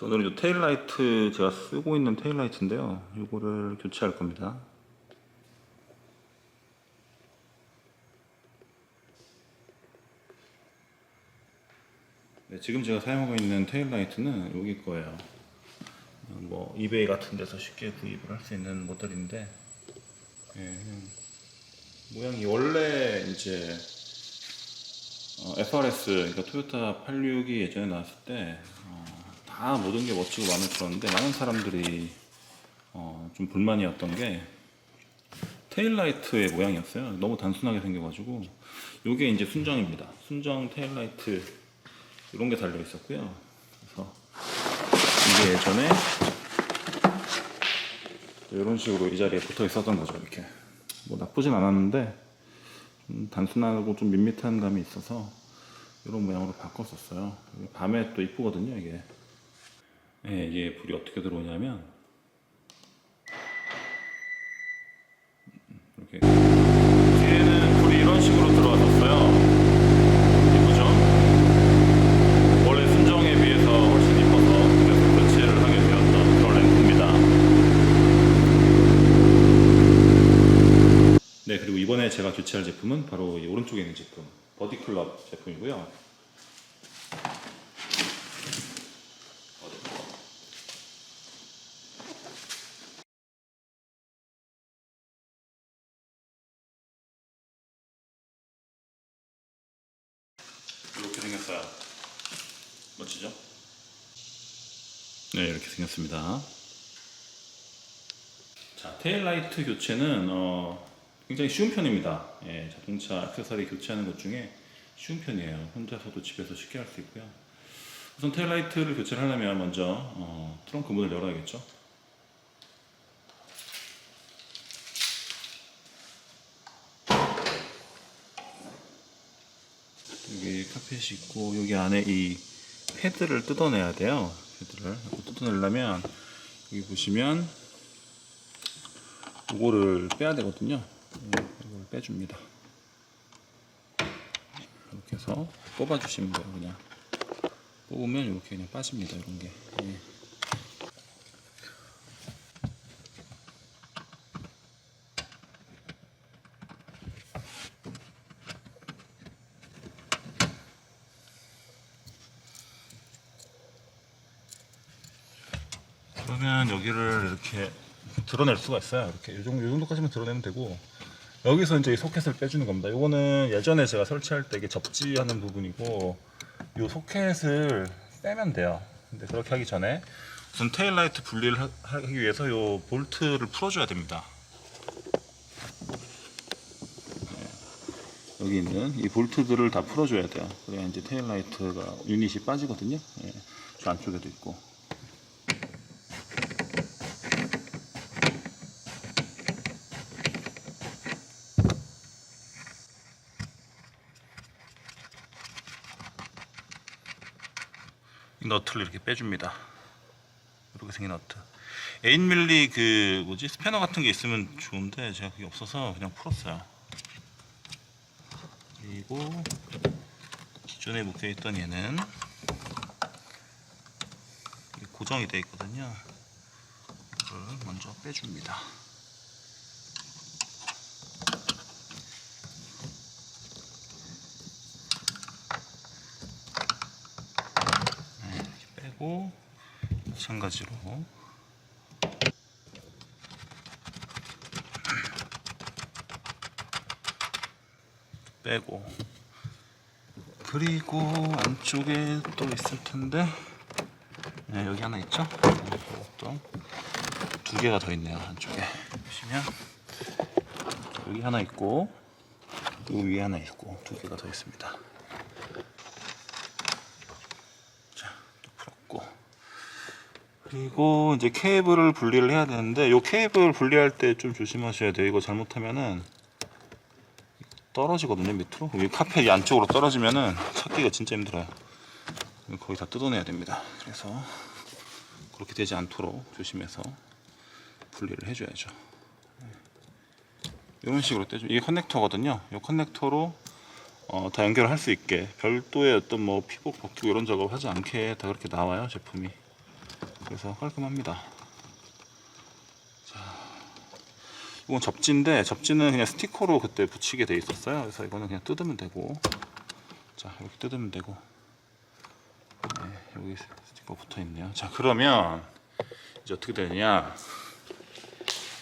오늘은 이 테일라이트 제가 쓰고 있는 테일라이트인데요. 이거를 교체할 겁니다. 네, 지금 제가 사용하고 있는 테일라이트는 여기 거예요. 뭐 이베이 같은 데서 쉽게 구입을 할 수 있는 모델인데, 예, 모양이 원래 이제 FRS, 그러니까 토요타 86이 예전에 나왔을 때 다 모든 게 멋지고 마음에 들었는데, 많은 사람들이 좀 불만이었던 게 테일라이트의 모양이었어요. 너무 단순하게 생겨가지고. 요게 이제 순정입니다. 순정 테일라이트 이런 게 달려 있었고요. 그래서 이게 예전에 이런 식으로 이 자리에 붙어 있었던 거죠. 이렇게 뭐 나쁘진 않았는데 좀 단순하고 좀 밋밋한 감이 있어서 이런 모양으로 바꿨었어요. 밤에 또 이쁘거든요, 이게. 네, 이게 불이 어떻게 들어오냐면 이렇게 뒤에는 불이 이런 식으로 들어왔었어요. 이쁘죠? 원래 순정에 비해서 훨씬 이뻐서 그래서 교체를 하게 되었던 그런 램프입니다. 네, 그리고 이번에 제가 교체할 제품은 바로 이 오른쪽에 있는 제품, 버디클럽 제품이고요. 이렇게 생겼어요. 멋지죠? 네, 이렇게 생겼습니다. 자, 테일라이트 교체는 굉장히 쉬운 편입니다. 예, 자동차 액세서리 교체하는 것 중에 쉬운 편이에요. 혼자서도 집에서 쉽게 할 수 있고요. 우선 테일라이트를 교체를 하려면 먼저 트렁크 문을 열어야겠죠. 여기 카펫이 있고, 여기 안에 이 패드를 뜯어내야 돼요. 패드를 뜯어내려면 여기 보시면 이거를 빼야 되거든요. 이걸 빼줍니다. 이렇게 해서 뽑아주시면 돼요. 그냥 뽑으면 이렇게 그냥 빠집니다. 이런 게. 예. 그러면 여기를 이렇게 드러낼 수가 있어요. 이렇게 이 정도까지만 드러내면 되고, 여기서 이제 이 소켓을 빼주는 겁니다. 이거는 예전에 제가 설치할 때 이게 접지하는 부분이고, 이 소켓을 빼면 돼요. 근데 그렇게 하기 전에 우선 테일라이트 분리를 하기 위해서 이 볼트를 풀어줘야 됩니다. 여기 있는 이 볼트들을 다 풀어줘야 돼요. 그래야 이제 테일라이트가 유닛이 빠지거든요. 예, 저 안쪽에도 있고. 이 너트를 이렇게 빼줍니다. 이렇게 생긴 너트. 8mm 그 뭐지 스패너 같은 게 있으면 좋은데 제가 그게 없어서 그냥 풀었어요. 그리고 기존에 묶여 있던 얘는 고정이 되어 있거든요. 이걸 먼저 빼줍니다. 네, 이렇게 빼고 마찬가지로 빼고, 그리고 안쪽에 또 있을 텐데, 네, 여기 하나 있죠? 또 두 개가 더 있네요. 안쪽에 보시면 여기 하나 있고, 이 위에 하나 있고, 두 개가 더 있습니다. 자, 또 풀었고, 그리고 이제 케이블을 분리를 해야 되는데, 이 케이블 분리할 때 좀 조심하셔야 돼요. 이거 잘못하면은 떨어지거든요. 밑으로. 여기 카펫이 안쪽으로 떨어지면은 찾기가 진짜 힘들어요. 거의 다 뜯어내야 됩니다. 그래서 그렇게 되지 않도록 조심해서 분리를 해줘야죠. 이런 식으로 떼줘. 이게 커넥터거든요. 이 커넥터로 다 연결을 할 수 있게, 별도의 어떤 뭐 피복 벗기고 이런 작업 하지 않게 다 그렇게 나와요, 제품이. 그래서 깔끔합니다. 자, 이건 접지인데 접지는 그냥 스티커로 그때 붙이게 돼 있었어요. 그래서 이거는 그냥 뜯으면 되고, 자 이렇게 뜯으면 되고, 네, 여기 스티커 붙어 있네요. 자 그러면 이제 어떻게 되느냐,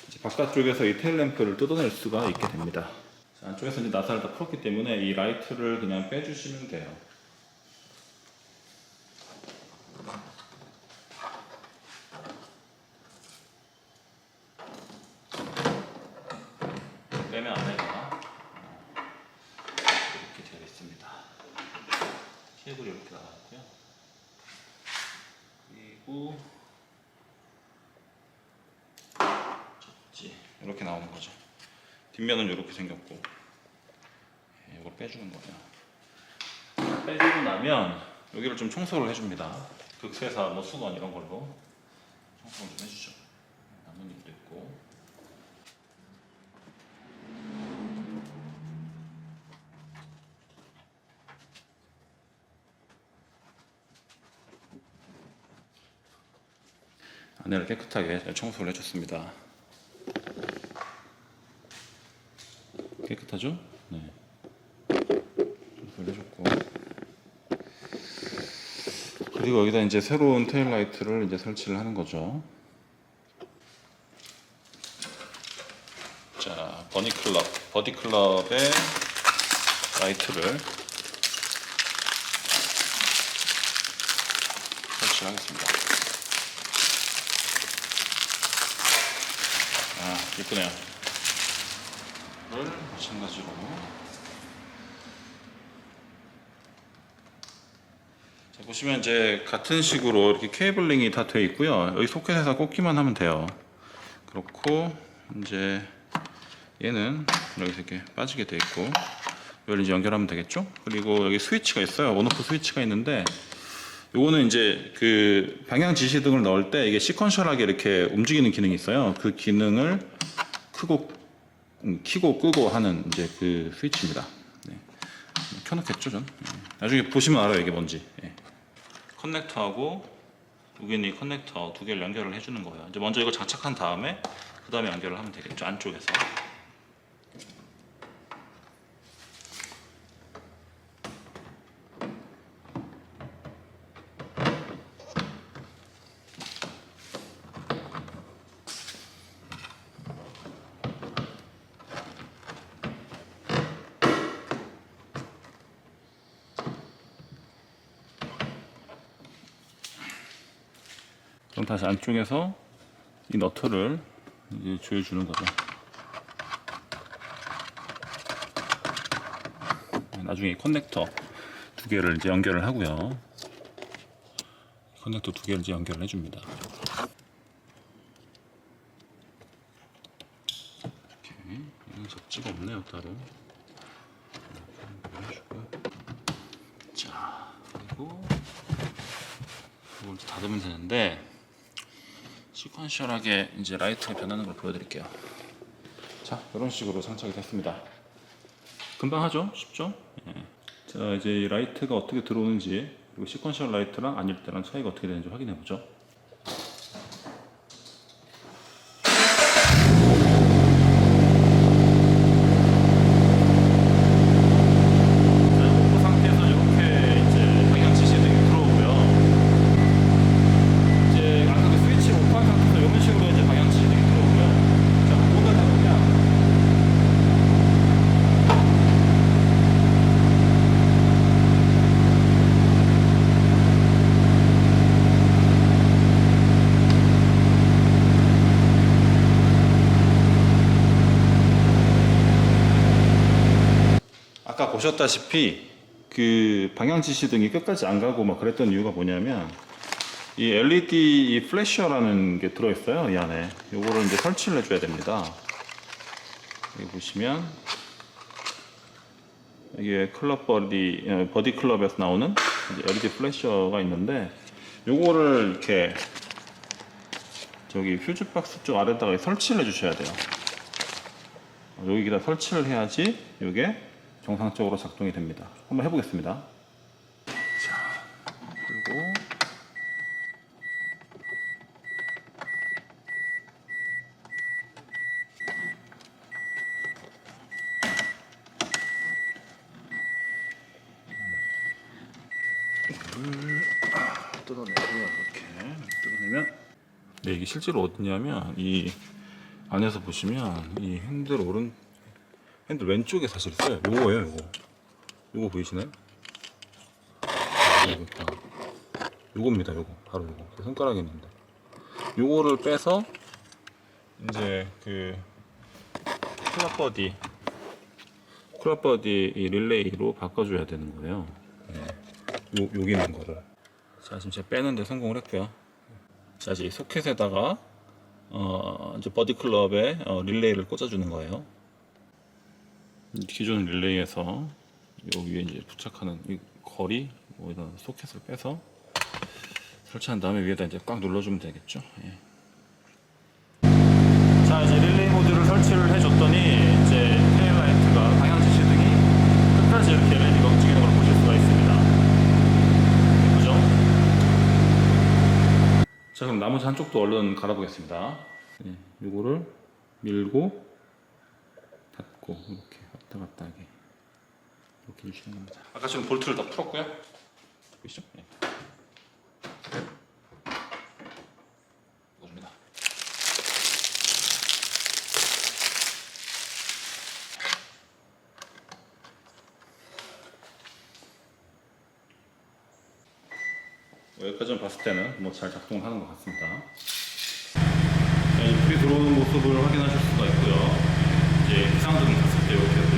이제 바깥쪽에서 이 테일 램프를 뜯어낼 수가 있게 됩니다. 자, 안쪽에서 이제 나사를 다 풀었기 때문에 이 라이트를 그냥 빼주시면 돼요. 빼면 안 되거나 이렇게 되어 있습니다. 케이블이 이렇게 나왔고요. 그리고 접지 이렇게 나오는 거죠. 뒷면은 이렇게 생겼고, 이걸 빼주는 거예요. 빼주고 나면 여기를 좀 청소를 해줍니다. 극세사 뭐 수건 이런 걸로 청소를 좀 해주죠. 나뭇잎도 있고. 안에를 깨끗하게 잘 청소를 해줬습니다. 깨끗하죠? 네. 청소를 해줬고. 그리고 여기다 이제 새로운 테일 라이트를 이제 설치를 하는 거죠. 자, 버디클럽의 라이트를 설치를 하겠습니다. 아, 이쁘네요. 이걸 마찬가지로 자, 보시면 이제 같은 식으로 이렇게 케이블링이 다 되어 있고요. 여기 소켓에서 꽂기만 하면 돼요. 그렇고 이제 얘는 여기서 이렇게 빠지게 되어 있고, 이걸 이제 연결하면 되겠죠. 그리고 여기 스위치가 있어요. 온오프 스위치가 있는데, 요거는 이제 그 방향 지시등을 넣을 때 이게 시퀀셜하게 이렇게 움직이는 기능이 있어요. 그 기능을 키고 끄고 하는 이제 그 스위치입니다. 네. 켜놓겠죠, 전. 네. 나중에 보시면 알아요, 이게 뭔지. 네. 커넥터하고 여기는 이 커넥터 두 개를 연결을 해주는 거예요. 이제 먼저 이거 장착한 다음에 그 다음에 연결을 하면 되겠죠, 안쪽에서. 그럼 다시 안쪽에서 이 너트를 이제 조여주는 거죠. 나중에 커넥터 두 개를 이제 연결을 하고요. 커넥터 두 개를 이제 연결을 해줍니다. 이렇게 이건 접지가 없네요, 따로. 이렇게 해주고요. 자, 그리고 이걸 닫으면 되는데, 시퀀셜하게 이제 라이트가 변하는 걸 보여드릴게요. 자, 이런 식으로 장착이 됐습니다. 금방 하죠? 쉽죠? 예. 자, 이제 이 라이트가 어떻게 들어오는지, 그리고 시퀀셜 라이트랑 아닐 때랑 차이가 어떻게 되는지 확인해 보죠. 아까 보셨다시피 그 방향 지시등이 끝까지 안 가고 막 그랬던 이유가 뭐냐면, 이 LED 이 플래셔라는 게 들어있어요. 이 안에 요거를 이제 설치를 해줘야 됩니다. 여기 보시면 이게 버디 클럽에서 나오는 LED 플래셔가 있는데, 요거를 이렇게 저기 퓨즈 박스 쪽 아래다가 설치를 해주셔야 돼요. 여기다 설치를 해야지 이게 정상적으로 작동이 됩니다. 한번 해보겠습니다. 자, 그리고 이거를 뜯어내고요. 이렇게 뜯어내면 네, 이게 실제로 어디냐면 이 안에서 보시면 이 핸들 왼쪽에 사실 있어요. 요거예요. 요거 보이시나요? 요겁니다. 요거 바로 요거 제 손가락에 있는데 요거를 빼서 이제 그 쿨러버디 이 릴레이로 바꿔줘야 되는 거예요. 네. 여기 있는 거를. 자, 지금 제가 빼는데 성공을 했고요. 자, 이제 이 소켓에다가 이제 버디 클럽에 릴레이를 꽂아주는 거예요. 기존 릴레이에서 요 위에 이제 부착하는 이 거리 뭐 이런 소켓을 빼서 설치한 다음에 위에다 이제 꽉 눌러주면 되겠죠. 예. 자, 이제 릴레이 모듈을 설치를 해줬더니 이제 테일라이트가 방향 지시등이 끝까지 이렇게 LED가 움직이는 걸 보실 수가 있습니다. 예쁘죠? 자, 그럼 나머지 한쪽도 얼른 갈아보겠습니다. 예, 요거를 밀고 닫고 이렇게 왔다 갔다 하게 이렇게 해주시는 겁니다. 아까 지금 볼트를 다 풀었고요. 보이시죠? 예. 넣어줍니다. 여기까지만 봤을 때는 뭐 잘 작동을 하는 것 같습니다. 자, 이제 불이 들어오는 모습을 확인하실 수가 있고요. 이제 비상등을 켰을 때 이렇게